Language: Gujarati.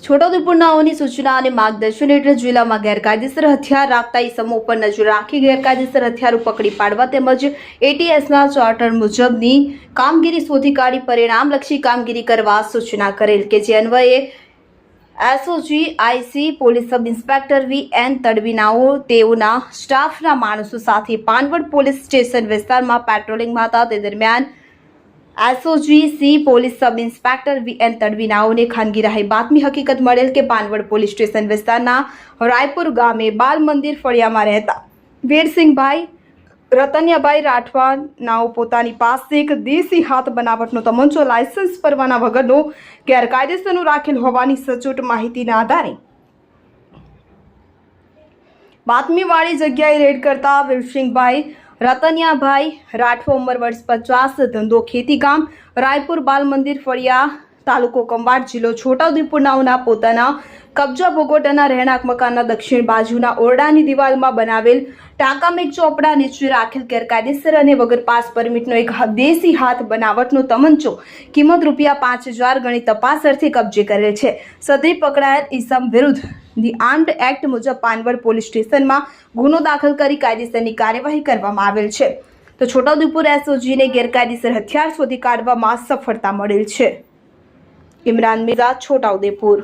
છોટાઉદેપુરનાઓની સૂચના અને માર્ગદર્શન હેઠળ જિલ્લામાં ગેરકાયદેસર હથિયાર રાખતા ઇસમો પર નજર રાખી ગેરકાયદેસર હથિયારો પકડી પાડવા તેમજ એટીએસના ચાર્ટર મુજબની કામગીરી શોધી કાઢી પરિણામલક્ષી કામગીરી કરવા સૂચના કરેલ કે જે અન્વયે SOG IC police sub inspector VN. તડવીનાઓ તેઓના સ્ટાફના માણસો સાથે પાનવડ પોલીસ સ્ટેશન વિસ્તારમાં પેટ્રોલિંગમાં હતા તે દરમિયાન SOG C police sub inspector VN. તડવીનાઓને ખાનગી રાહે બાતમી હકીકત મળેલ કે પાનવડ પોલીસ સ્ટેશન વિસ્તારના રાયપુર ગામે બાલ મંદિર ફળિયામાં રહેતા વીરસિંહભાઈ રતનિયાભાઈ રાઠવા નાઓ પોતાની પાસે એક દેશી હાથ બનાવટનો તમંચો લાયસન્સ પરવાના વગરનો ગેરકાયદેસરનો રાખેલ હોવાની સચોટ માહિતીના આધારે બાતમીવાળી જગ્યાએ રેડ કરતા વીરસિંહભાઈ રતનિયાભાઈ રાઠવા ઉંમર વર્ષ 50 ધંધો ખેતી ગામ રાયપુર બાલ મંદિર ફળિયા તાલુકો કંવાડ જિલ્લો છોટાઉદેપુરનાઓના પોતાના કબજા ભોગવટાના રહેણાંક મકાનના દક્ષિણ બાજુના ઓરડાની દિવાલમાં બનાવેલ ટાંકામેક ચોપડા નીચે રાખેલ ગેરકાયદેસર અને વગર પાસ પરમિટનો એક દેશી હાથ બનાવટનો તમંચો કિંમત ₹5000 ગણી તપાસ અર્થે કબજે કરેલ છે. સદરી પકડાયેલ ઈસમ વિરુદ્ધ ધી આર્મ્ડ એક્ટ મુજબ પાનવડ પોલીસ સ્ટેશનમાં ગુનો દાખલ કરી કાયદેસરની કાર્યવાહી કરવામાં આવેલ છે. તો છોટાઉદેપુર એસઓજીને ગેરકાયદેસર હથિયાર શોધી કાઢવામાં સફળતા મળેલ છે. ઇમરાન મિર્ઝા, છોટાઉદેપુર.